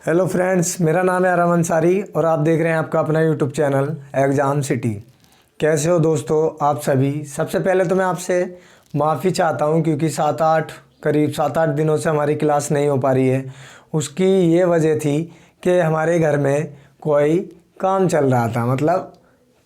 Hello friends, मेरा नाम है आरम अंसारी और आप देख रहे हैं आपका अपना यूट्यूब चैनल एग्ज़ाम सिटी। कैसे हो दोस्तों आप सभी। सबसे पहले तो मैं आपसे माफ़ी चाहता हूं क्योंकि करीब 7-8 दिनों से हमारी क्लास नहीं हो पा रही है। उसकी ये वजह थी कि हमारे घर में कोई काम चल रहा था, मतलब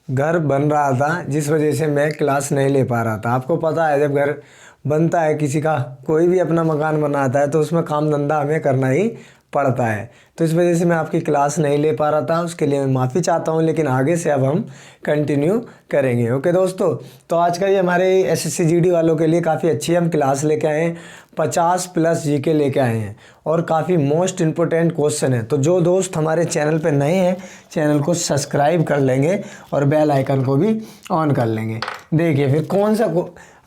घर बन रहा था, जिस वजह से मैं क्लास नहीं ले पा रहा था। आपको पता है जब घर बनता है किसी का, कोई भी अपना मकान बनाता है तो उसमें काम धंधा हमें करना ही पड़ता है। तो इस वजह से मैं आपकी क्लास नहीं ले पा रहा था, उसके लिए मैं माफ़ी चाहता हूँ। लेकिन आगे से अब हम कंटिन्यू करेंगे। ओके दोस्तों, तो आज का ये हमारे एसएससी जीडी वालों के लिए काफ़ी अच्छी हम क्लास लेके आए हैं। 50+ जीके लेके आए हैं और काफ़ी मोस्ट इम्पोर्टेंट क्वेश्चन है। तो जो दोस्त हमारे चैनल पे नए हैं, चैनल को सब्सक्राइब कर लेंगे और बेल आइकन को भी ऑन कर लेंगे। देखिए फिर कौन सा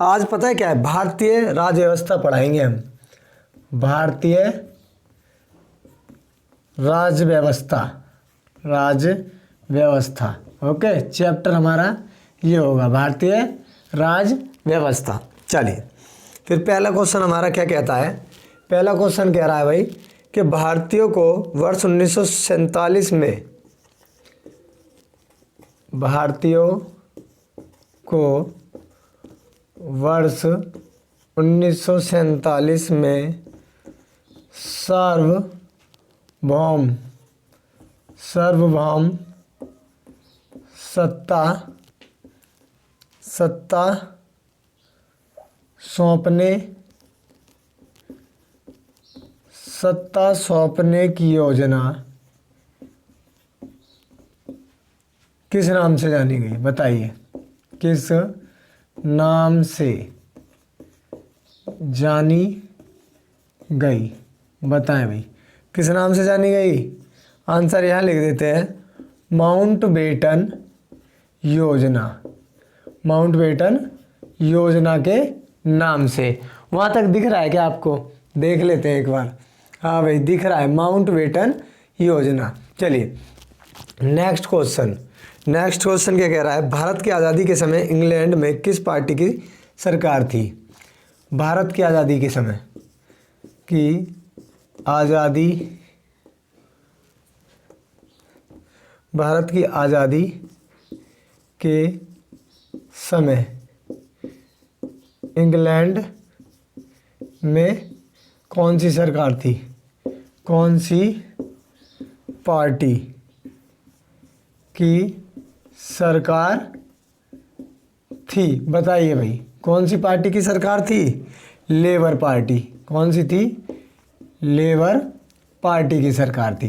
आज पता है क्या है, भारतीय राज्य व्यवस्था पढ़ाएंगे हम। भारतीय राज्य व्यवस्था। ओके, चैप्टर हमारा ये होगा भारतीय राज्य व्यवस्था। चलिए फिर पहला क्वेश्चन हमारा क्या कहता है। पहला क्वेश्चन कह रहा है भाई कि भारतीयों को वर्ष 1947 में भारतीयों को वर्ष 1947 में सार्वभौम सत्ता सौंपने की योजना किस नाम से जानी गई, बताइए किस नाम से जानी गई। बताएं भाई किस नाम से जानी गई। आंसर यहाँ लिख देते हैं, माउंटबेटन योजना। माउंटबेटन योजना के नाम से। वहाँ तक दिख रहा है क्या आपको? देख लेते हैं एक बार। हाँ भाई दिख रहा है, माउंटबेटन योजना। चलिए नेक्स्ट क्वेश्चन क्या कह रहा है। भारत की आज़ादी के समय इंग्लैंड में किस पार्टी की सरकार थी। भारत की आज़ादी के समय भारत की आज़ादी के समय इंग्लैंड में कौन सी सरकार थी, कौन सी पार्टी की सरकार थी। बताइए भाई कौन सी पार्टी की सरकार थी। Labour party. कौन सी थी? लेबर पार्टी की सरकार थी।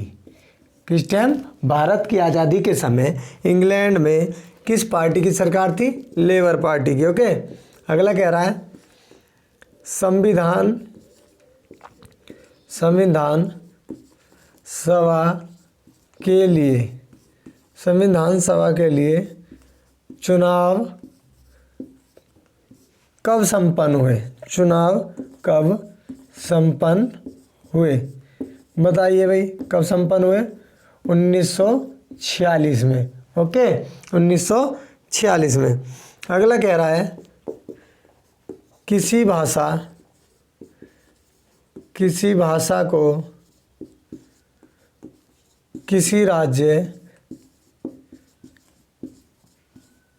किस टाइम? भारत की आज़ादी के समय इंग्लैंड में किस पार्टी की सरकार थी? लेबर पार्टी की। ओके, अगला कह रहा है संविधान सभा के लिए चुनाव कब संपन्न हुए। बताइए भाई कब संपन्न हुए। 1946 में। ओके, 1946 में। अगला कह रहा है किसी भाषा को किसी राज्य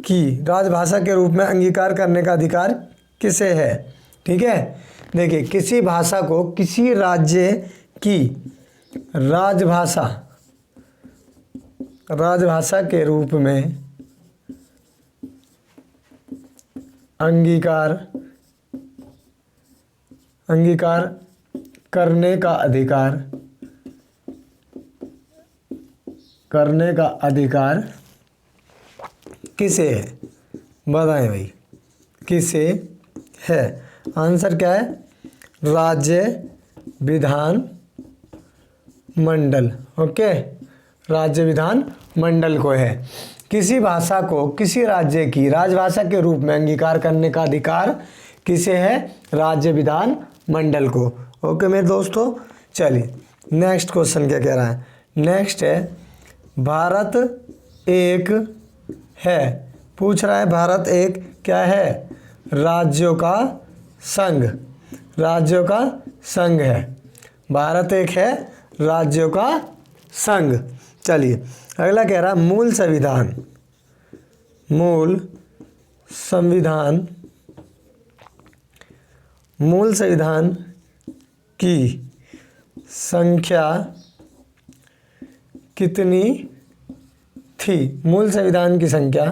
की राजभाषा के रूप में अंगीकार करने का अधिकार किसे है। ठीक है, देखिए किसी भाषा को किसी राज्य की राजभाषा के रूप में अंगीकार करने का अधिकार किसे है। बताएं भाई किसे है। आंसर क्या है? राज्य विधान मंडल। ओके, राज्य विधान मंडल को है। किसी भाषा को किसी राज्य की राजभाषा के रूप में अंगीकार करने का अधिकार किसे है? राज्य विधान मंडल को। ओके मेरे दोस्तों, चलिए नेक्स्ट क्वेश्चन क्या कह रहा है। नेक्स्ट है भारत एक है। पूछ रहा है भारत एक क्या है? राज्यों का संघ है। भारत एक है राज्यों का संघ। चलिए अगला कह रहा मूल संविधान, मूल संविधान, मूल संविधान की संख्या कितनी थी? मूल संविधान की संख्या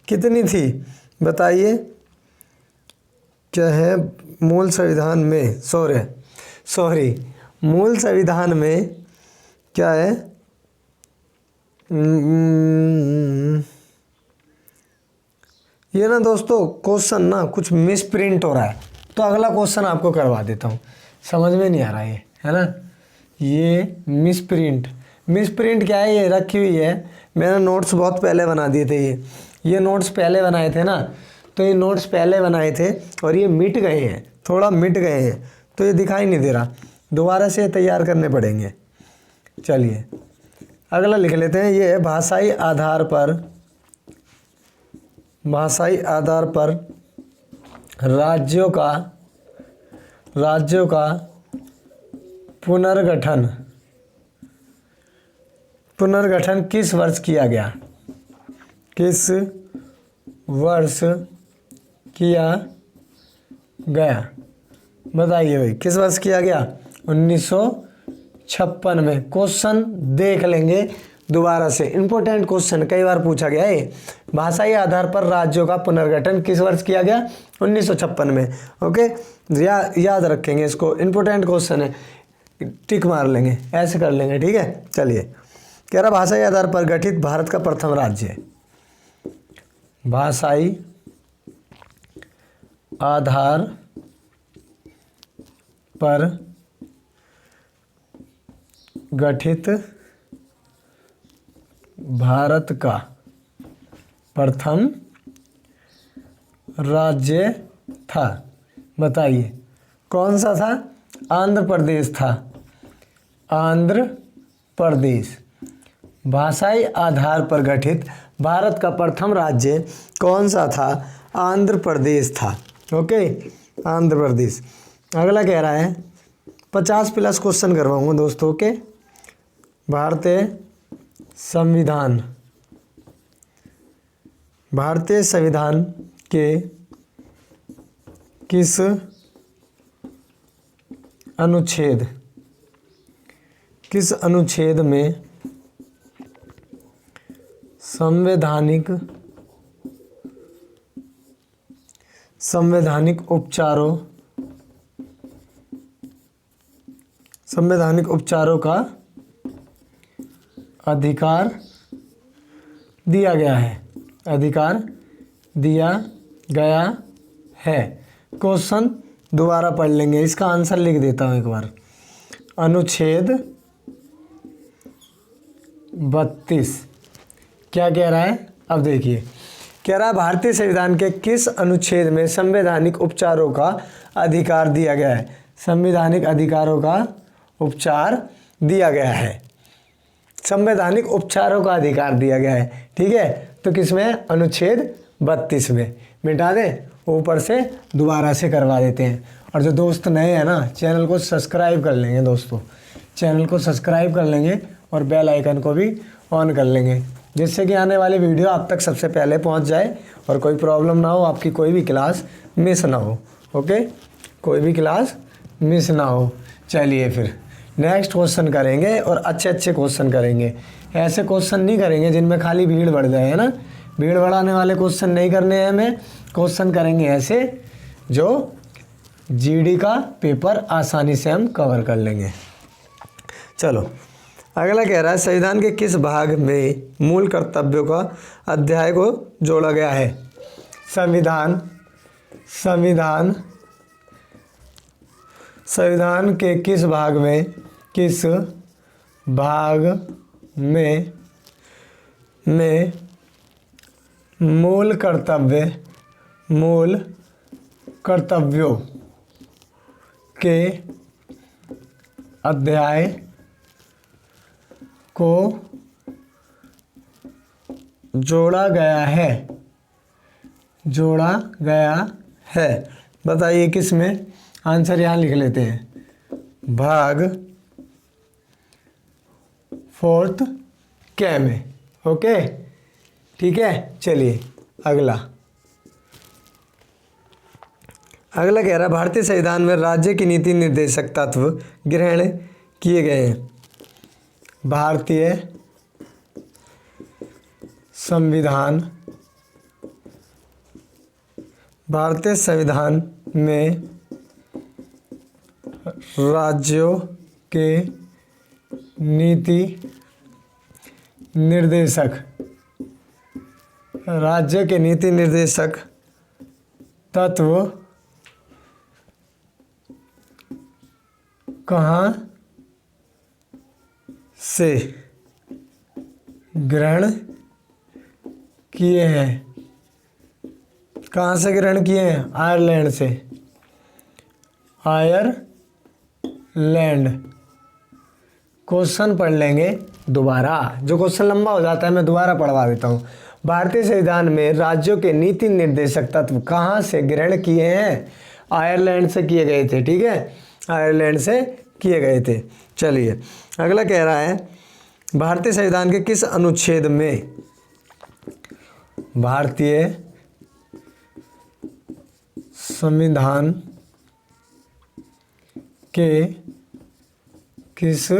कितनी थी बताइए। क्या है मूल संविधान में, सॉरी मूल संविधान में क्या है, ये ना दोस्तों क्वेश्चन ना कुछ मिस प्रिंट हो रहा है, तो अगला क्वेश्चन आपको करवा देता हूँ, समझ में नहीं आ रहा ये, है ना। ये मिस प्रिंट क्या है, ये रखी हुई है, मैंने नोट्स बहुत पहले बना दिए थे। ये नोट्स पहले बनाए थे ना, तो ये नोट्स पहले बनाए थे और ये मिट गए हैं, थोड़ा मिट गए हैं, तो ये दिखाई नहीं दे रहा, दोबारा से तैयार करने पड़ेंगे। चलिए अगला लिख लेते हैं। ये भाषाई आधार पर, भाषाई आधार पर राज्यों का पुनर्गठन किस वर्ष किया गया? किस वर्ष किया गया बताइए भाई, किस वर्ष किया गया? 1956 में। क्वेश्चन देख लेंगे दोबारा से, इंपॉर्टेंट क्वेश्चन, कई बार पूछा गया है। भाषाई आधार पर राज्यों का पुनर्गठन किस वर्ष किया गया? 1956 में। ओके, याद रखेंगे इसको, इंपॉर्टेंट क्वेश्चन है, टिक मार लेंगे, ऐसे कर लेंगे, ठीक है। चलिए कह रहा भाषाई आधार पर गठित भारत का प्रथम राज्य, भाषाई आधार पर गठित भारत का प्रथम राज्य था, बताइए कौन सा था? आंध्र प्रदेश था, आंध्र प्रदेश। भाषाई आधार पर गठित भारत का प्रथम राज्य कौन सा था? आंध्र प्रदेश था। ओके, आंध्र प्रदेश। अगला कह रहा है 50+ क्वेश्चन करवाऊंगा दोस्तों के। भारतीय संविधान के किस अनुच्छेद में संवैधानिक उपचारों का अधिकार दिया गया है? क्वेश्चन दोबारा पढ़ लेंगे, इसका आंसर लिख देता हूँ एक बार। अनुच्छेद 32 क्या कह रहा है? अब देखिए, कह रहा है भारतीय संविधान के किस अनुच्छेद में संवैधानिक उपचारों का अधिकार दिया गया है? संवैधानिक अधिकारों का उपचार दिया गया है, संवैधानिक उपचारों का अधिकार दिया गया है, ठीक है। तो किसमें? अनुच्छेद 32 में। मिटा दें, ऊपर से दोबारा से करवा देते हैं। और जो दोस्त नए हैं ना, चैनल को सब्सक्राइब कर लेंगे दोस्तों, चैनल को सब्सक्राइब कर लेंगे और बेल आइकन को भी ऑन कर लेंगे, जिससे कि आने वाली वीडियो आप तक सबसे पहले पहुंच जाए और कोई प्रॉब्लम ना हो, आपकी कोई भी क्लास मिस ना हो। ओके, कोई भी क्लास मिस ना हो। चलिए फिर नेक्स्ट क्वेश्चन करेंगे और अच्छे क्वेश्चन करेंगे। ऐसे क्वेश्चन नहीं करेंगे जिनमें खाली भीड़ बढ़ जाए, है ना। भीड़ बढ़ाने वाले क्वेश्चन नहीं करने हैं हमें। क्वेश्चन करेंगे ऐसे जो जीडी का पेपर आसानी से हम कवर कर लेंगे। चलो अगला कह रहा है संविधान के किस भाग में मूल कर्तव्यों का अध्याय को जोड़ा गया है? संविधान के किस भाग में मूल कर्तव्यों के अध्याय को जोड़ा गया है बताइए किस में? आंसर यहाँ लिख लेते हैं, भाग 4th कै में। ओके, ठीक है। चलिए अगला कह रहा है भारतीय संविधान में राज्य की नीति निर्देशक तत्व ग्रहण किए गए हैं। भारतीय संविधान में राज्यों के नीति निर्देशक तत्व कहाँ से ग्रहण किए हैं? कहाँ से ग्रहण किए हैं? आयरलैंड से। आयरलैंड। क्वेश्चन पढ़ लेंगे दोबारा, जो क्वेश्चन लंबा हो जाता है मैं दोबारा पढ़वा देता हूँ। भारतीय संविधान में राज्यों के नीति निर्देशक तत्व कहाँ से ग्रहण किए हैं? आयरलैंड से किए गए थे। ठीक है, आयरलैंड से किए गए थे। चलिए अगला कह रहा है भारतीय संविधान के किस अनुच्छेद में, भारतीय संविधान के किस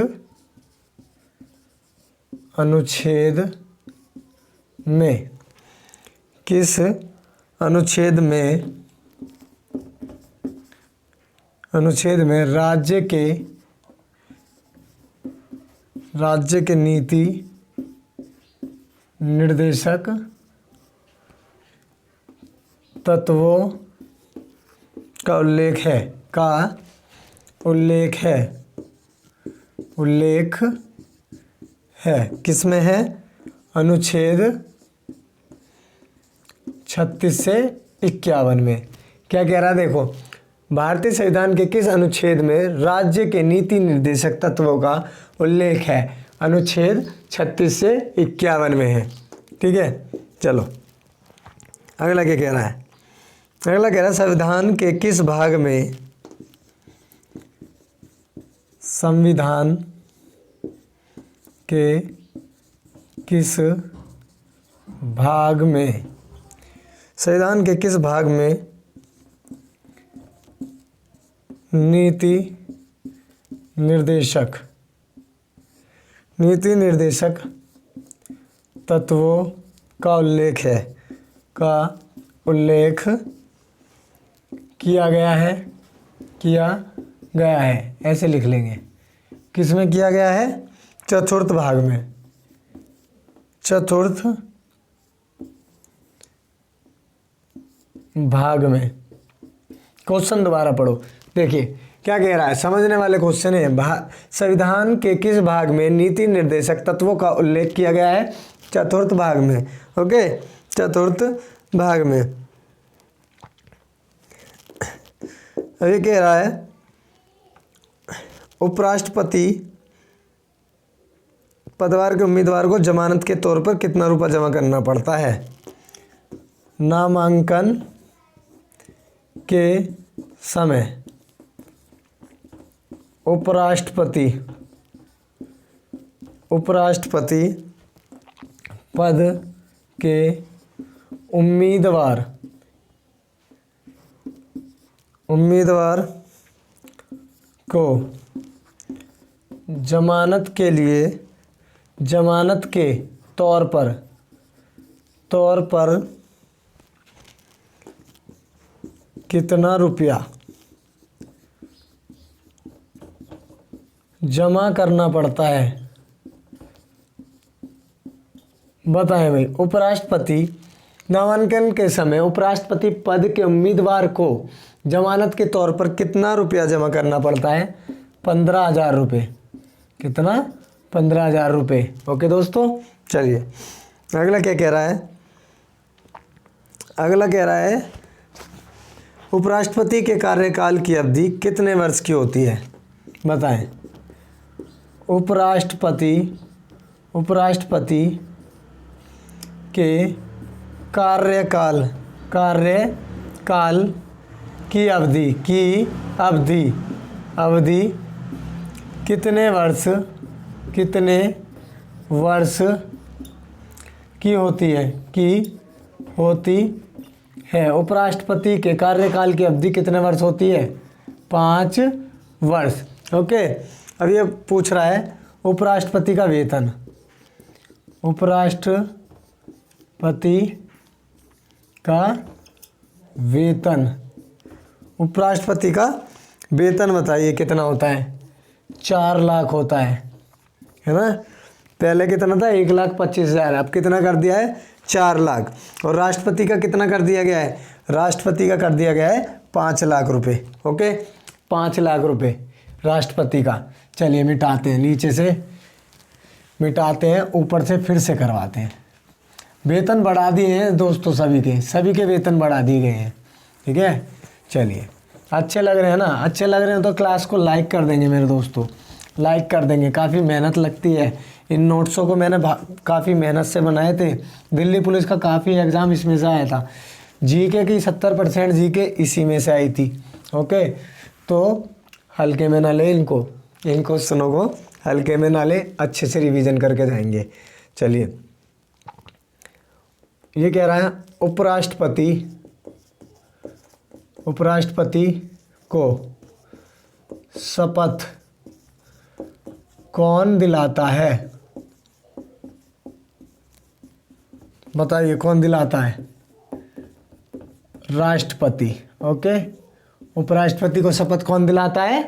अनुच्छेद में, राज्य के नीति निर्देशक तत्वों का उल्लेख है। किसमें है? अनुच्छेद 36 से 51 में। क्या कह रहा है? देखो, भारतीय संविधान के किस अनुच्छेद में राज्य के नीति निर्देशक तत्वों का उल्लेख है? अनुच्छेद 36 से 51 में है। ठीक है, चलो अगला क्या कह रहा है? अगला कह रहा है संविधान के किस भाग में, संविधान के किस भाग में, संविधान के किस भाग में नीति निर्देशक तत्वों का उल्लेख किया गया है, ऐसे लिख लेंगे। किस में किया गया है? चतुर्थ भाग में। चतुर्थ भाग में। क्वेश्चन दोबारा पढ़ो। देखिए क्या कह रहा है, समझने वाले क्वेश्चन है। संविधान के किस भाग में नीति निर्देशक तत्वों का उल्लेख किया गया है? चतुर्थ भाग में। ओके, चतुर्थ भाग में। अभी कह रहा है उपराष्ट्रपति पदभार के उम्मीदवार को जमानत के तौर पर कितना रुपया जमा करना पड़ता है? नामांकन के समय उपराष्ट्रपति पद के उम्मीदवार को जमानत के तौर पर कितना रुपया जमा करना पड़ता है? बताएं भाई। उपराष्ट्रपति नामांकन के समय उपराष्ट्रपति पद के उम्मीदवार को जमानत के तौर पर कितना रुपया जमा करना पड़ता है? 15,000 रुपये। कितना? 15,000 रुपये। ओके दोस्तों, चलिए अगला क्या कह रहा है? अगला कह रहा है उपराष्ट्रपति के कार्यकाल की अवधि कितने वर्ष की होती है? बताएं। उपराष्ट्रपति के कार्यकाल की अवधि कितने वर्ष की होती है। उपराष्ट्रपति के कार्यकाल की अवधि कितने वर्ष होती है? 5 वर्ष। ओके, अब ये पूछ रहा है उपराष्ट्रपति का वेतन। उपराष्ट्रपति का वेतन, उपराष्ट्रपति का वेतन बताइए कितना होता है? 4 लाख होता है ना। पहले कितना था? 1,25,000, अब कितना कर दिया है? 4 लाख। और राष्ट्रपति का कितना कर दिया गया है? राष्ट्रपति का कर दिया गया है 5 लाख रुपए। ओके, 5 लाख रुपए राष्ट्रपति का। चलिए मिटाते हैं, नीचे से मिटाते हैं, ऊपर से फिर से करवाते हैं। वेतन बढ़ा दिए हैं दोस्तों, सभी के वेतन बढ़ा दिए गए हैं। ठीक है, चलिए अच्छे लग रहे हैं ना? अच्छे लग रहे हैं तो क्लास को लाइक कर देंगे मेरे दोस्तों, लाइक कर देंगे। काफ़ी मेहनत लगती है, इन नोट्सों को मैंने काफ़ी मेहनत से बनाए थे। दिल्ली पुलिस का काफ़ी एग्ज़ाम इसमें से आया था। जीके की 70% जीके इसी में से आई थी। ओके, तो हल्के में ना ले इनको, इन क्वेश्चनों को हल्के में ना ले, अच्छे से रिवीजन करके जाएंगे। चलिए, ये कह रहा है उपराष्ट्रपति को शपथ कौन दिलाता है? बताइए कौन दिलाता है? राष्ट्रपति। ओके, उपराष्ट्रपति को शपथ कौन दिलाता है?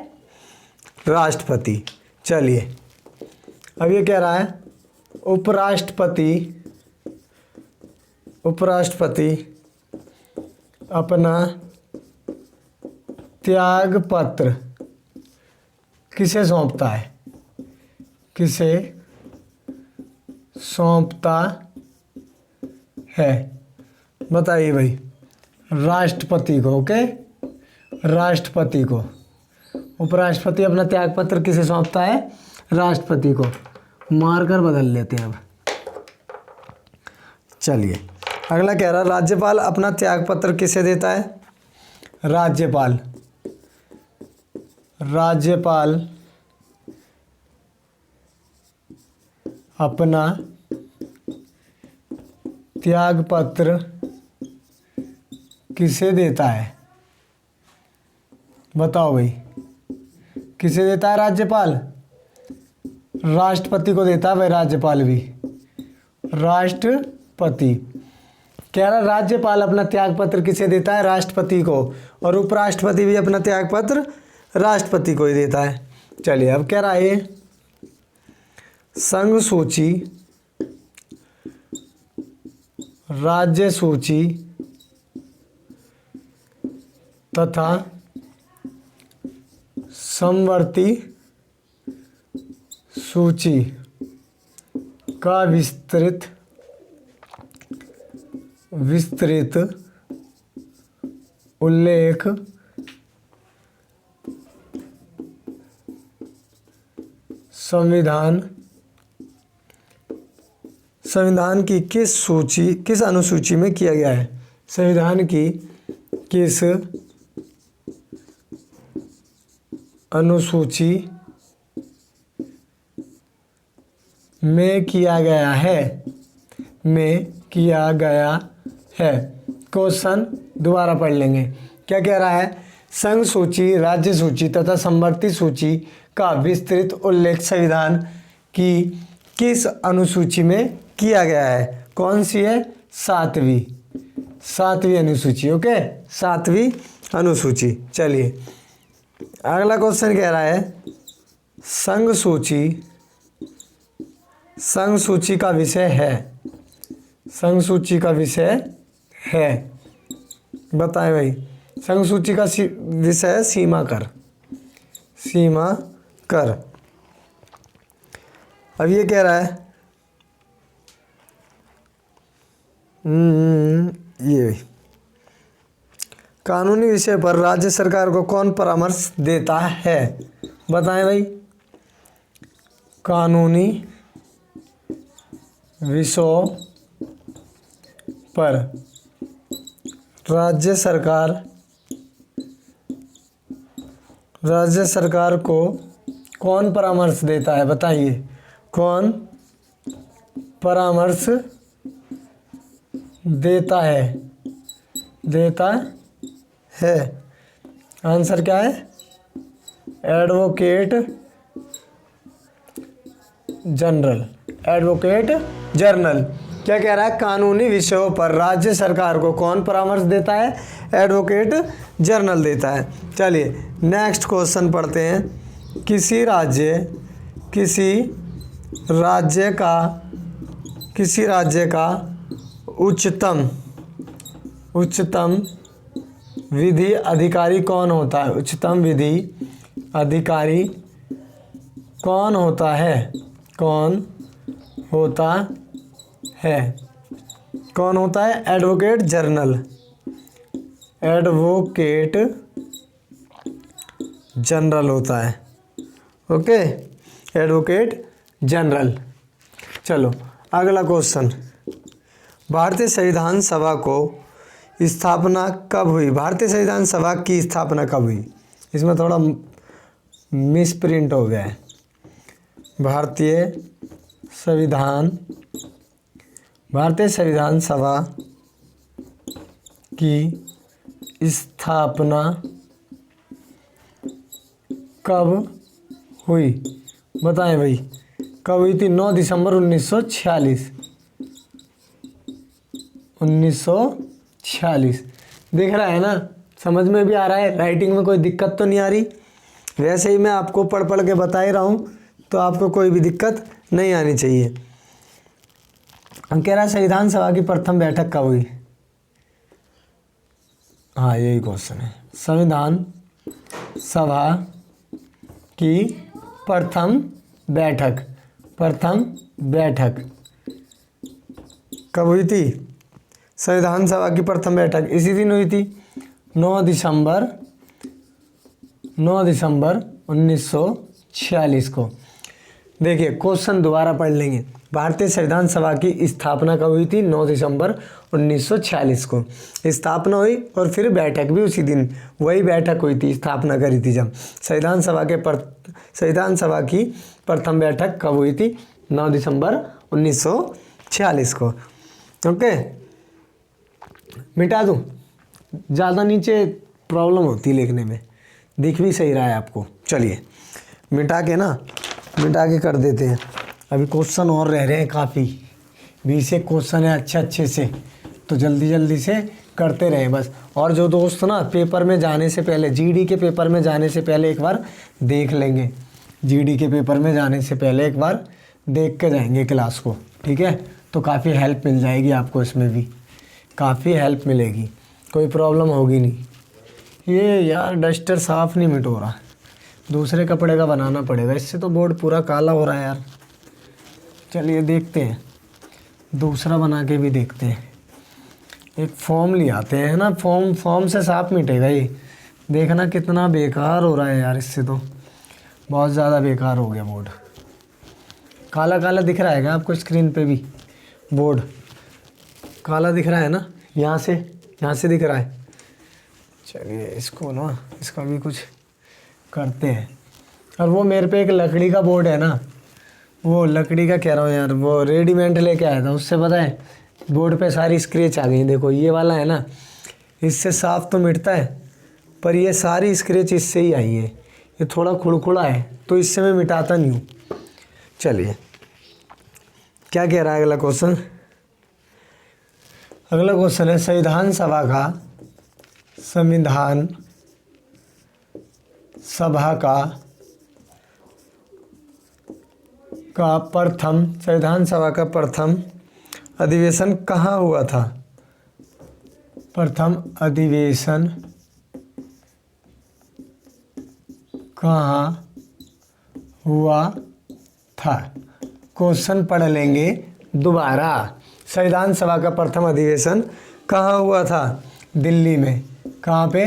राष्ट्रपति। चलिए, अब ये कह रहा है उपराष्ट्रपति अपना त्याग पत्र किसे सौंपता है? किसे सौंपता है? बताइए भाई। राष्ट्रपति को। ओके, राष्ट्रपति को। उपराष्ट्रपति अपना त्याग पत्र किसे सौंपता है? राष्ट्रपति को। मार्कर बदल लेते हैं अब। चलिए, अगला कह रहा है राज्यपाल अपना त्याग पत्र किसे देता है? राज्यपाल अपना त्याग पत्र किसे देता है? बताओ भाई, किसे देता है राज्यपाल? राष्ट्रपति को देता है भाई, राज्यपाल भी। राष्ट्रपति कह रहा राज्यपाल अपना त्याग पत्र किसे देता है? राष्ट्रपति को। और उपराष्ट्रपति भी अपना त्याग पत्र राष्ट्रपति को ही देता है। चलिए, अब कह रहा है संघ सूची, राज्य सूची तथा समवर्ती सूची का विस्तृत उल्लेख संविधान की किस अनुसूची में किया गया है? संविधान की किस अनुसूची में किया गया है? क्वेश्चन दोबारा पढ़ लेंगे। क्या कह रहा है? संघ सूची, राज्य सूची तथा समवर्ती सूची का विस्तृत उल्लेख संविधान की किस अनुसूची में किया गया है? कौन सी है? 7वीं अनुसूची। ओके, 7वीं अनुसूची। चलिए, अगला क्वेश्चन कह रहा है संघ सूची का विषय है। बताएं भाई। संघ सूची का विषय है सीमा कर। अब ये कह रहा है ये कानूनी विषय पर राज्य सरकार को कौन परामर्श देता है? बताएं भाई। कानूनी विषयों पर राज्य सरकार को कौन परामर्श देता है? बताइए, कौन परामर्श देता है। आंसर क्या है? Advocate general. क्या कह रहा है? कानूनी विषयों पर राज्य सरकार को कौन परामर्श देता है? एडवोकेट जनरल देता है। चलिए नेक्स्ट क्वेश्चन पढ़ते हैं। किसी राज्य का उच्चतम विधि अधिकारी कौन होता है? उच्चतम विधि अधिकारी कौन होता है? कौन होता है? एडवोकेट जनरल होता है। Okay, advocate general. चलो अगला क्वेश्चन। भारतीय संविधान सभा को स्थापना कब हुई? भारतीय संविधान सभा की स्थापना कब हुई? इसमें थोड़ा मिसप्रिंट हो गया है। भारतीय संविधान सभा की स्थापना कब हुई? बताएं भाई, कब हुई थी? 9 दिसंबर 1946। दिख रहा है ना? समझ में भी आ रहा है? राइटिंग में कोई दिक्कत तो नहीं आ रही? वैसे ही मैं आपको पढ़ के बता ही रहा हूँ, तो आपको कोई भी दिक्कत नहीं आनी चाहिए। हम कह रहा है संविधान सभा की प्रथम बैठक कब हुई? हाँ, यही क्वेश्चन है। संविधान सभा की प्रथम बैठक कब हुई थी? संविधान सभा की प्रथम बैठक इसी दिन हुई थी, 9 दिसंबर 1946 को। देखिए क्वेश्चन दोबारा पढ़ लेंगे। भारतीय संविधान सभा की स्थापना कब हुई थी? 9 दिसंबर 1946 को स्थापना हुई, और फिर बैठक भी उसी दिन वही बैठक हुई थी, स्थापना करी थी जब। संविधान सभा की प्रथम बैठक कब हुई थी? 9 दिसंबर 1946 को। ओके, मिटा दूँ? ज़्यादा नीचे प्रॉब्लम होती है लिखने में, दिख भी सही रहा है आपको। चलिए मिटा के कर देते हैं। अभी क्वेश्चन और रह रहे हैं काफ़ी, 20 क्वेश्चन है अच्छे से, तो जल्दी से करते रहें बस। और जो दोस्त ना पेपर में जाने से पहले, जीडी के पेपर में जाने से पहले एक बार देख लेंगे, जीडी के पेपर में जाने से पहले एक बार देख के जाएंगे क्लास को, ठीक है? तो काफ़ी हेल्प मिल जाएगी आपको, इसमें भी काफ़ी हेल्प मिलेगी, कोई प्रॉब्लम होगी नहीं। ये यार डस्टर साफ़ नहीं मिट हो रहा, दूसरे कपड़े का बनाना पड़ेगा, इससे तो बोर्ड पूरा काला हो रहा है यार। चलिए देखते हैं, दूसरा बना के भी देखते हैं। एक फॉर्म ले आते हैं ना, फॉर्म से साफ मिटेगा ये। देखना कितना बेकार हो रहा है यार, इससे तो बहुत ज़्यादा बेकार हो गया बोर्ड। काला काला दिख रहा है क्या आपको स्क्रीन पे भी? बोर्ड काला दिख रहा है ना, यहाँ से दिख रहा है। चलिए इसका भी कुछ करते हैं। और वो मेरे पे एक लकड़ी का बोर्ड है ना, वो लकड़ी का कह रहा हूँ यार, वो रेडीमेड लेके आया था, उससे पता है बोर्ड पे सारी स्क्रैच आ गई। देखो ये वाला है ना, इससे साफ तो मिटता है, पर ये सारी स्क्रैच इससे ही आई है। ये थोड़ा खुड़खुड़ा है, तो इससे मैं मिटाता नहीं हूँ। चलिए क्या कह रहा है अगला क्वेश्चन? अगला क्वेश्चन है संविधान सभा का प्रथम अधिवेशन कहाँ हुआ था? प्रथम अधिवेशन कहाँ हुआ था? क्वेश्चन पढ़ लेंगे दोबारा। संविधान सभा का प्रथम अधिवेशन कहाँ हुआ था? दिल्ली में। कहाँ पे?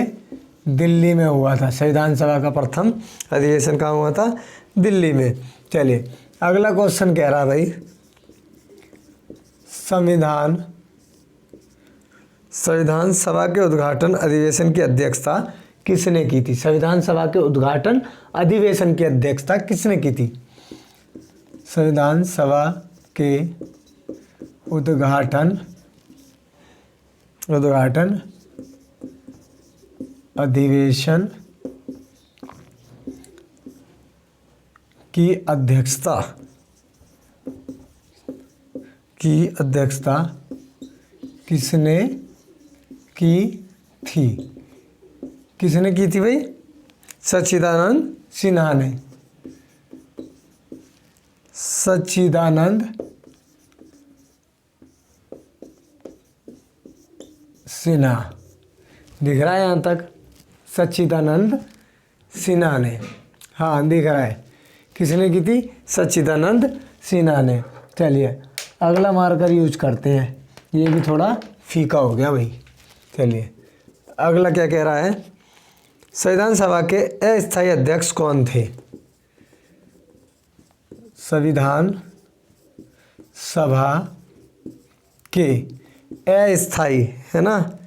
दिल्ली में हुआ था। संविधान सभा का प्रथम अधिवेशन कहाँ हुआ था? दिल्ली में। चलिए अगला क्वेश्चन कह रहा है भाई, संविधान सभा के उद्घाटन अधिवेशन की अध्यक्षता किसने की थी? संविधान सभा के उद्घाटन अधिवेशन की अध्यक्षता किसने की थी? संविधान सभा के उद्घाटन अधिवेशन की अध्यक्षता किसने की थी? किसने की थी भाई? सच्चिदानंद सिन्हा ने। सच्चिदानंद सिन्हा, दिख रहा है यहाँ तक? सच्चिदानंद सिन्हा ने, हाँ दिख रहा है। किसने की थी? सच्चिदानंद सिन्हा ने। चलिए अगला मार्कर यूज करते हैं, ये भी थोड़ा फीका हो गया भाई। चलिए अगला क्या कह रहा है? संविधान सभा के अस्थायी अध्यक्ष कौन थे? संविधान सभा के अस्थायी, है ना,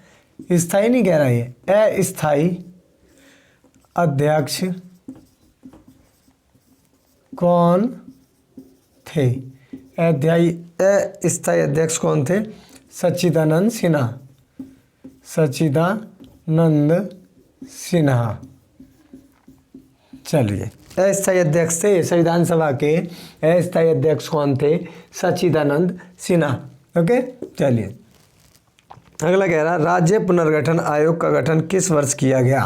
स्थायी नहीं कह रहा है, अस्थायी अध्यक्ष कौन थे? अस्थायी अध्यक्ष कौन थे? सच्चिदानंद सिन्हा। सच्चिदानंद सिन्हा। चलिए अस्थायी अध्यक्ष थे संविधान सभा के, अस्थायी अध्यक्ष कौन थे? सच्चिदानंद सिन्हा। ओके, चलिए अगला कह रहा है राज्य पुनर्गठन आयोग का गठन किस वर्ष किया गया?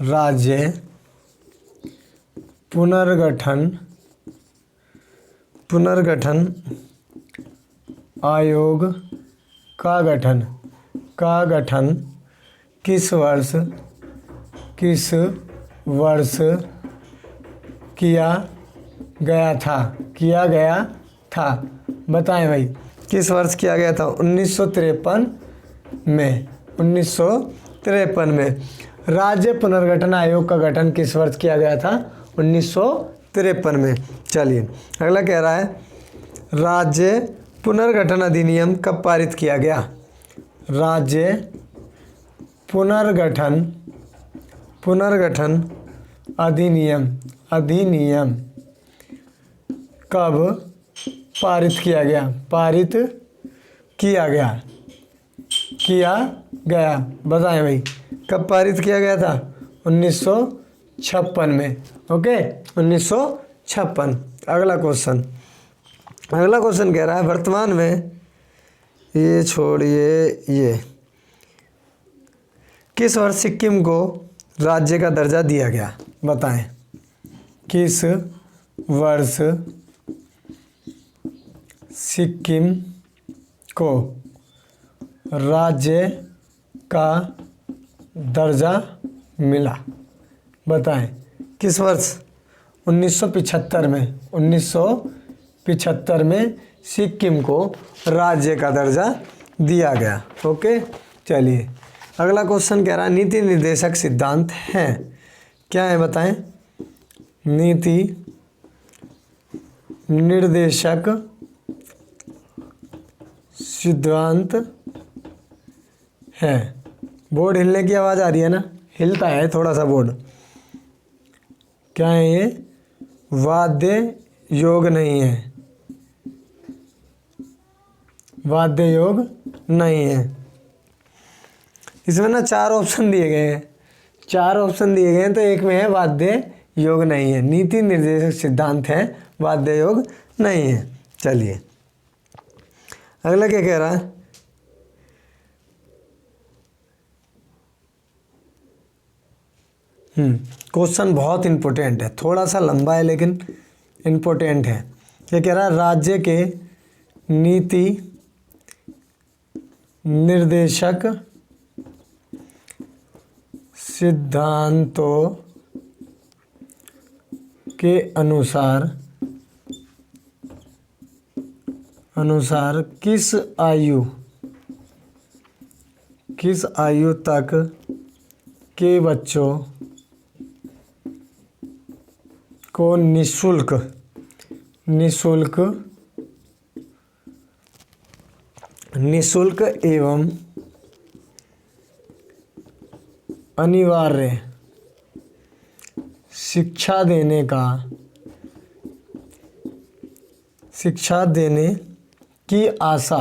राज्य पुनर्गठन आयोग का गठन किस वर्ष किया गया था? बताएं भाई, किस वर्ष किया गया था? 1953 में। 1953 में राज्य पुनर्गठन आयोग का गठन किस वर्ष किया गया था? 1953 में। चलिए अगला कह रहा है राज्य पुनर्गठन अधिनियम कब पारित किया गया? राज्य पुनर्गठन अधिनियम कब पारित किया गया? बताएं भाई, कब पारित किया गया था? 1956 में। ओके, 1956। अगला क्वेश्चन कह रहा है वर्तमान में, ये छोड़िए, ये किस वर्ष सिक्किम को राज्य का दर्जा दिया गया? बताएं, किस वर्ष सिक्किम को राज्य का दर्जा मिला? बताएं किस वर्ष? 1975 में। 1975 में सिक्किम को राज्य का दर्जा दिया गया। ओके, चलिए अगला क्वेश्चन कह रहा है नीति निर्देशक सिद्धांत हैं, क्या है बताएं? नीति निर्देशक सिद्धांत है। बोर्ड हिलने की आवाज़ आ रही है ना? हिलता है थोड़ा सा बोर्ड। क्या है ये? वाद्य योग नहीं है, वाद्य योग नहीं है। इसमें ना 4 ऑप्शन दिए गए हैं, तो एक में है वाद्य योग नहीं है। नीति निर्देशक सिद्धांत है, वाद्य योग नहीं है। चलिए अगला क्या कह रहा है? क्वेश्चन बहुत इम्पोर्टेंट है, थोड़ा सा लंबा है लेकिन इम्पोर्टेंट है। क्या कह रहा है? राज्य के नीति निर्देशक सिद्धांतों के अनुसार किस आयु तक के बच्चों को निःशुल्क एवं अनिवार्य शिक्षा देने की आशा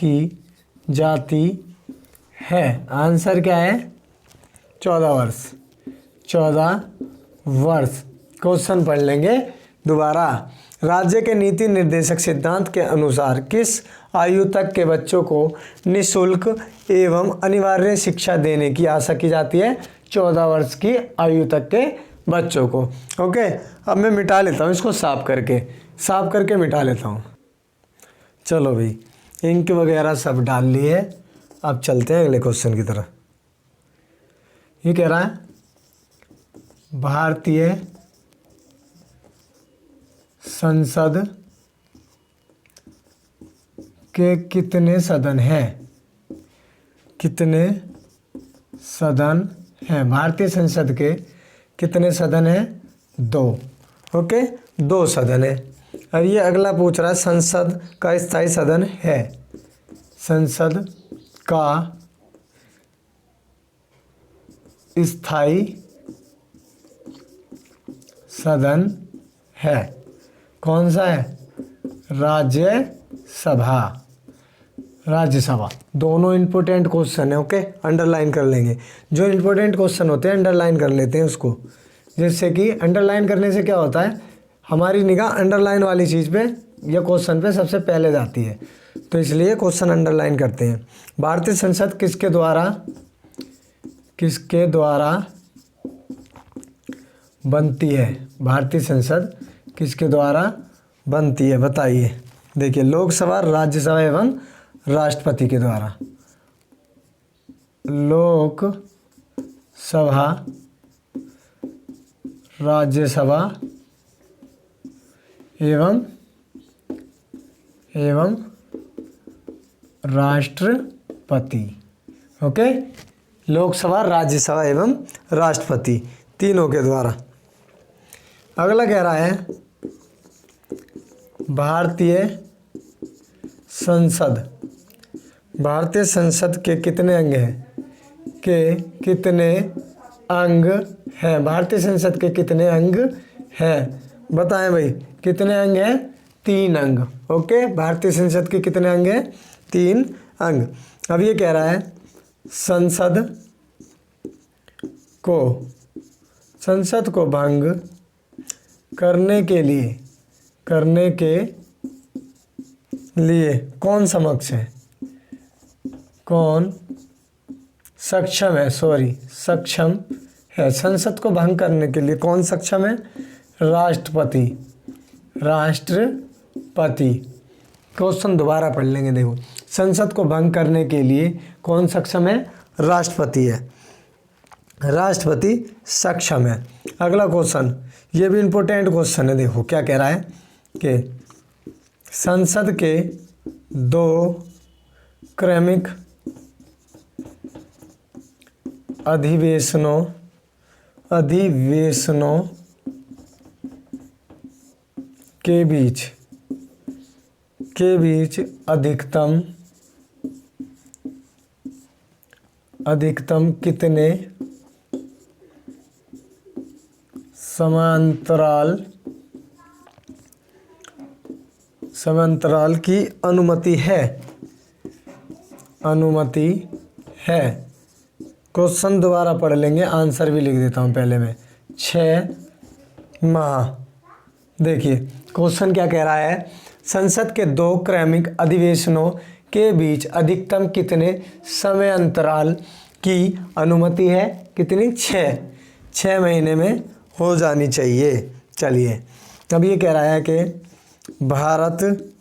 की जाती है। आंसर क्या है? 14 वर्ष। 14 वर्ष। क्वेश्चन पढ़ लेंगे दोबारा। राज्य के नीति निर्देशक सिद्धांत के अनुसार किस आयु तक के बच्चों को निःशुल्क एवं अनिवार्य शिक्षा देने की आशा की जाती है? 14 वर्ष की आयु तक के बच्चों को। ओके, अब मैं मिटा लेता हूँ इसको साफ करके मिटा लेता हूँ। चलो भाई, इंक वगैरह सब डाल लिए। अब चलते हैं अगले क्वेश्चन की तरफ। ये कह रहा है भारतीय संसद के कितने सदन हैं? कितने सदन हैं? भारतीय संसद के कितने सदन हैं? 2। ओके, 2 सदन है। और ये अगला पूछ रहा है संसद का स्थायी सदन है। संसद का स्थायी सदन है। कौन सा है? राज्यसभा। दोनों इंपॉर्टेंट क्वेश्चन है। ओके, अंडरलाइन कर लेंगे। जो इंपॉर्टेंट क्वेश्चन होते हैं अंडरलाइन कर लेते हैं उसको, जिससे कि अंडरलाइन करने से क्या होता है, हमारी निगाह अंडरलाइन वाली चीज़ पे या क्वेश्चन पे सबसे पहले जाती है, तो इसलिए क्वेश्चन अंडरलाइन करते हैं। भारतीय संसद किसके द्वारा बनती है? भारतीय संसद किसके द्वारा बनती है बताइए। देखिए, लोकसभा, राज्यसभा एवं राष्ट्रपति के द्वारा। लोकसभा, राज्यसभा एवं राष्ट्रपति। ओके, लोकसभा, राज्यसभा एवं राष्ट्रपति तीनों के द्वारा। अगला कह रहा है भारतीय संसद के कितने अंग हैं? भारतीय संसद के कितने अंग हैं? बताएं भाई, कितने अंग हैं? 3 अंग। ओके, भारतीय संसद के कितने अंग हैं? 3 अंग। अब ये कह रहा है संसद को भंग करने के लिए कौन समक्ष है? कौन सक्षम है? सक्षम है। संसद को भंग करने के लिए कौन सक्षम है? राष्ट्रपति। क्वेश्चन दोबारा पढ़ लेंगे। देखो, संसद को भंग करने के लिए कौन सक्षम है? राष्ट्रपति है। राष्ट्रपति सक्षम है। अगला क्वेश्चन, ये भी इम्पोर्टेंट क्वेश्चन है। देखो क्या कह रहा है कि संसद के 2 क्रमिक अधिवेशनों के बीच अधिकतम कितने समांतराल की अनुमति है? क्वेश्चन दोबारा पढ़ लेंगे, आंसर भी लिख देता हूँ पहले में। 6 माह। देखिए क्वेश्चन क्या कह रहा है, संसद के 2 क्रमिक अधिवेशनों के बीच अधिकतम कितने समय अंतराल की अनुमति है? कितनी? 6 महीने में हो जानी चाहिए। चलिए, अब ये कह रहा है कि भारत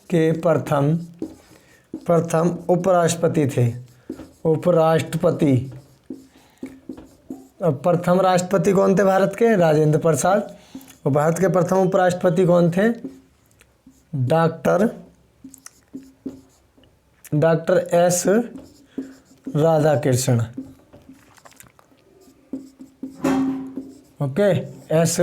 के प्रथम उपराष्ट्रपति थे। प्रथम राष्ट्रपति कौन थे भारत के? राजेंद्र प्रसाद। और भारत के प्रथम उपराष्ट्रपति कौन थे? Doctor S Radhakrishna. Okay, S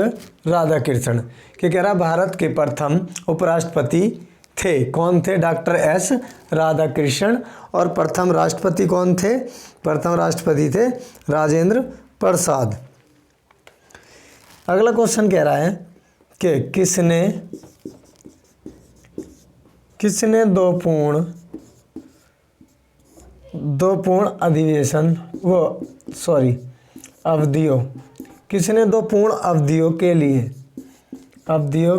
Radhakrishna. क्या कह रहा? भारत के प्रथम उपराष्ट्रपति थे। कौन थे? Doctor S Radhakrishna. और प्रथम राष्ट्रपति कौन थे? प्रथम राष्ट्रपति थे राजेंद्र प्रसाद। अगला क्वेश्चन कह रहा है कि किसने दो पूर्ण अधिवेशन अवधियों, किसने दो पूर्ण अवधियों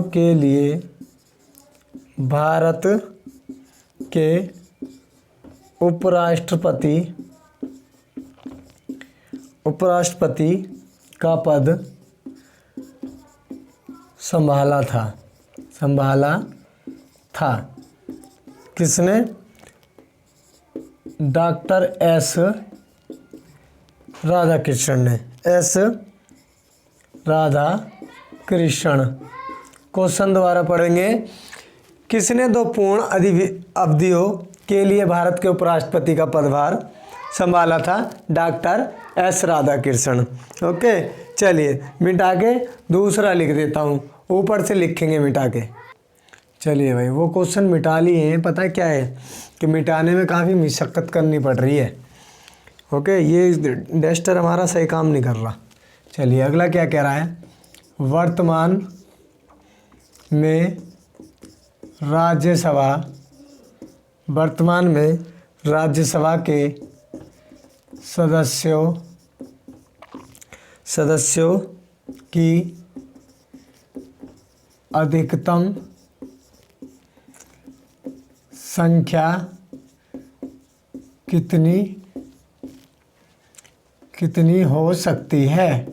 के लिए भारत के उपराष्ट्रपति का पद संभाला था। किसने? डॉक्टर एस राधाकृष्णन ने। एस राधाकृष्णन। क्वेश्चन दोबारा पढ़ेंगे। किसने दो पूर्ण अवधियों के लिए भारत के उपराष्ट्रपति का पदभार संभाला था? Doctor S Radhakrishnan. ओके, चलिए मिटा के दूसरा लिख देता हूँ, ऊपर से लिखेंगे मिटा के। चलिए भाई, वो क्वेश्चन मिटा लिए हैं। पता है क्या है कि मिटाने में काफ़ी मशक्क़त करनी पड़ रही है। ओके, ये डस्टर हमारा सही काम नहीं कर रहा। चलिए अगला क्या कह रहा है? वर्तमान में राज्यसभा के सदस्यों की अधिकतम संख्या कितनी हो सकती है?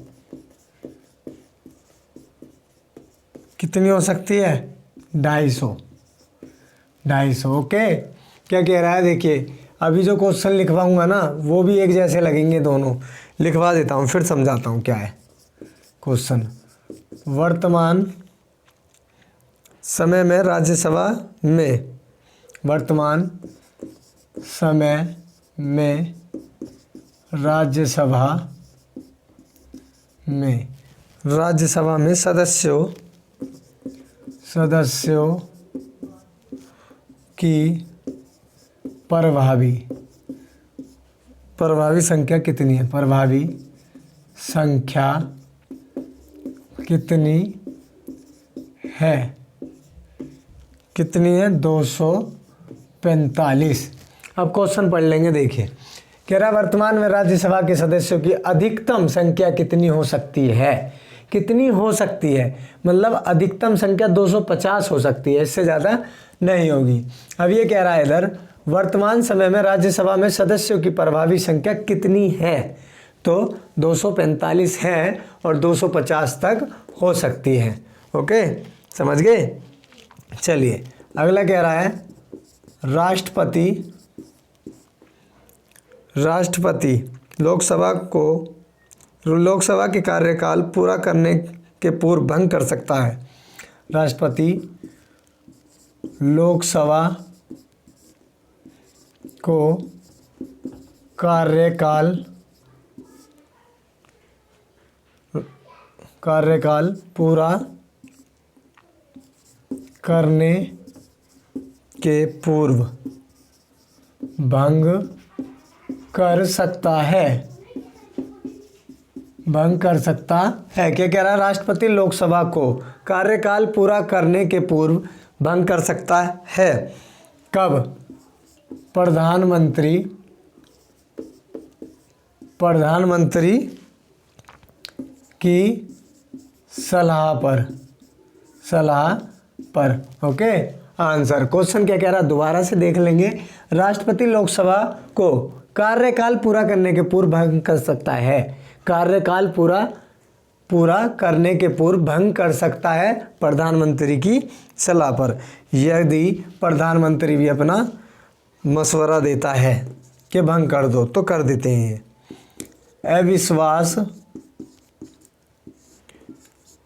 कितनी हो सकती है? 250। ओके, क्या कह रहा है देखिए। अभी जो क्वेश्चन लिखवाऊंगा ना वो भी एक जैसे लगेंगे दोनों। लिखवा देता हूँ फिर समझाता हूँ क्या है क्वेश्चन। वर्तमान समय में राज्यसभा में सदस्यों की प्रभावी संख्या कितनी है? प्रभावी संख्या कितनी है? 245। अब क्वेश्चन पढ़ लेंगे। देखिए, कह रहा वर्तमान में राज्यसभा के सदस्यों की अधिकतम संख्या कितनी हो सकती है? कितनी हो सकती है मतलब अधिकतम संख्या 250 हो सकती है, इससे ज़्यादा नहीं होगी। अब ये कह रहा है इधर वर्तमान समय में राज्यसभा में सदस्यों की प्रभावी संख्या कितनी है? तो 245 है और 250 तक हो सकती है। ओके, समझ गए? चलिए अगला कह रहा है राष्ट्रपति लोकसभा के कार्यकाल पूरा करने के पूर्व भंग कर सकता है। राष्ट्रपति लोकसभा को कार्यकाल पूरा करने के पूर्व भंग कर सकता है। क्या कह रहा है? राष्ट्रपति लोकसभा को कार्यकाल पूरा करने के पूर्व भंग कर सकता है। कब? प्रधानमंत्री की सलाह पर। Okay, answer. क्वेश्चन क्या कह रहा है दोबारा से देख लेंगे। राष्ट्रपति लोकसभा को कार्यकाल पूरा करने के पूर्व भंग कर सकता है। कार्यकाल पूरा करने के पूर्व भंग कर सकता है प्रधानमंत्री की सलाह पर। यदि प्रधानमंत्री भी अपना मशवरा देता है कि भंग कर दो तो कर देते हैं।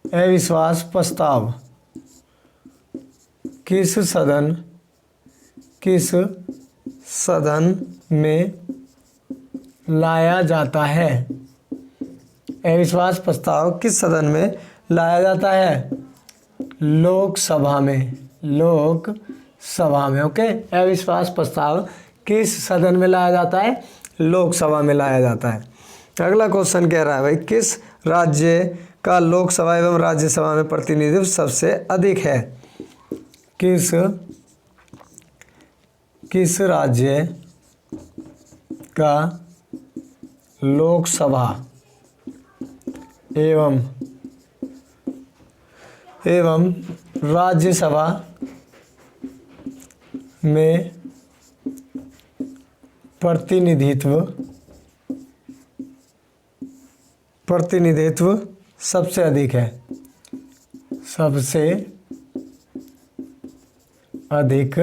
अविश्वास प्रस्ताव किस सदन में लाया जाता है? अविश्वास प्रस्ताव किस सदन में लाया जाता है? लोकसभा में। ओके, अविश्वास प्रस्ताव किस सदन में लाया जाता है? लोकसभा में लाया जाता है। अगला क्वेश्चन कह रहा है भाई किस राज्य का लोकसभा एवं राज्यसभा में प्रतिनिधित्व सबसे अधिक है? किस किस राज्य का लोकसभा एवं राज्यसभा में प्रतिनिधित्व सबसे अधिक है? सबसे अधिक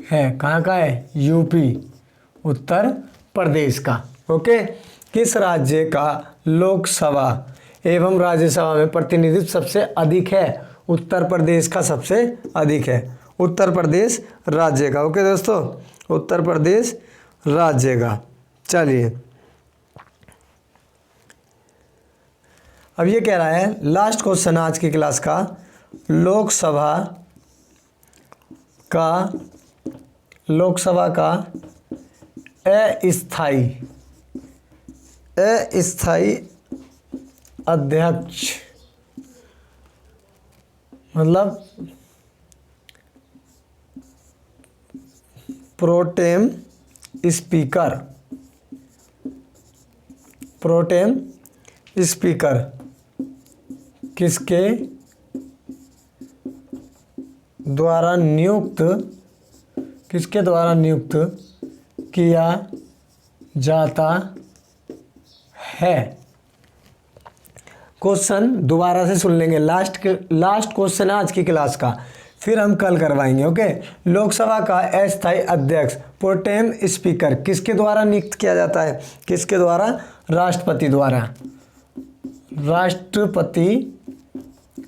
है कहाँ का है? यूपी, उत्तर प्रदेश का। ओके, किस राज्य का लोकसभा एवं राज्यसभा में प्रतिनिधित्व सबसे अधिक है? उत्तर प्रदेश का सबसे अधिक है, उत्तर प्रदेश राज्य का। ओके दोस्तों, उत्तर प्रदेश राज्य का। चलिए, अब ये कह रहा है लास्ट क्वेश्चन आज की क्लास का, लोकसभा का अस्थाई अध्यक्ष मतलब प्रोटेम स्पीकर किसके द्वारा नियुक्त किया जाता है? क्वेश्चन दोबारा से सुन लेंगे, लास्ट क्वेश्चन है आज की क्लास का, फिर हम कल करवाएंगे। ओके, लोकसभा का अस्थायी अध्यक्ष प्रोटेम स्पीकर किसके द्वारा नियुक्त किया जाता है? किसके द्वारा? राष्ट्रपति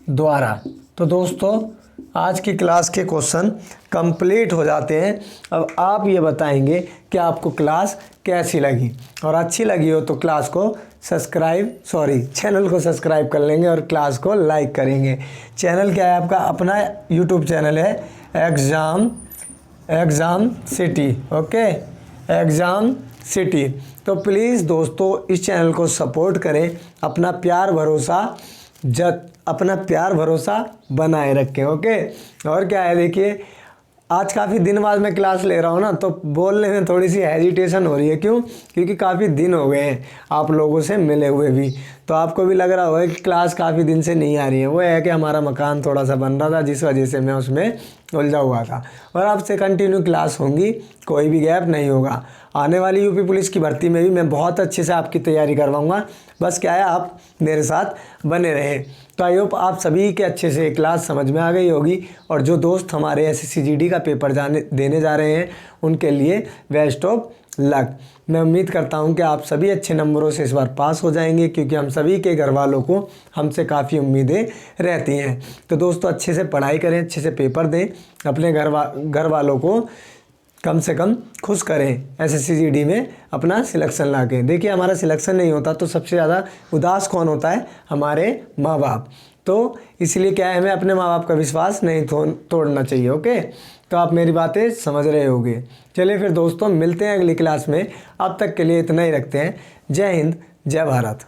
द्वारा। तो दोस्तों, आज की क्लास के क्वेश्चन कंप्लीट हो जाते हैं। अब आप ये बताएंगे कि आपको क्लास कैसी लगी, और अच्छी लगी हो तो चैनल को सब्सक्राइब कर लेंगे और क्लास को लाइक करेंगे। चैनल क्या है आपका? अपना यूट्यूब चैनल है exam city. Okay, exam city. तो प्लीज़ दोस्तों, इस चैनल को सपोर्ट करें, अपना प्यार भरोसा बनाए रखें। ओके, और क्या है, देखिए आज काफ़ी दिन बाद मैं क्लास ले रहा हूँ ना, तो बोलने में थोड़ी सी हेजिटेशन हो रही है। क्यों? क्योंकि काफ़ी दिन हो गए हैं आप लोगों से मिले हुए भी, तो आपको भी लग रहा होगा कि क्लास काफ़ी दिन से नहीं आ रही है। वो है कि हमारा मकान थोड़ा सा बन रहा था, जिस वजह से मैं उसमें उलझा हुआ था। और अब से कंटिन्यू क्लास होंगी, कोई भी गैप नहीं होगा। आने वाली यूपी पुलिस की भर्ती में भी मैं बहुत अच्छे से आपकी तैयारी करवाऊँगा। बस क्या है, आप मेरे साथ बने रहें। तो आई होप आप सभी के अच्छे से क्लास समझ में आ गई होगी, और जो दोस्त हमारे SSC GD का पेपर देने जा रहे हैं उनके लिए बेस्ट ऑफ लक। मैं उम्मीद करता हूं कि आप सभी अच्छे नंबरों से इस बार पास हो जाएंगे, क्योंकि हम सभी के घर वालों को हमसे काफ़ी उम्मीदें रहती हैं। तो दोस्तों, अच्छे से पढ़ाई करें, अच्छे से पेपर दें, अपने घर वालों को कम से कम खुश करें SSC GD में अपना सिलेक्शन ला के। देखिए, हमारा सिलेक्शन नहीं होता तो सबसे ज़्यादा उदास कौन होता है? हमारे माँ बाप। तो इसलिए क्या है, हमें अपने माँ बाप का विश्वास नहीं तोड़ना चाहिए। ओके, तो आप मेरी बातें समझ रहे होंगे। चलिए फिर दोस्तों, मिलते हैं अगली क्लास में। अब तक के लिए इतना ही रखते हैं। जय हिंद, जय भारत।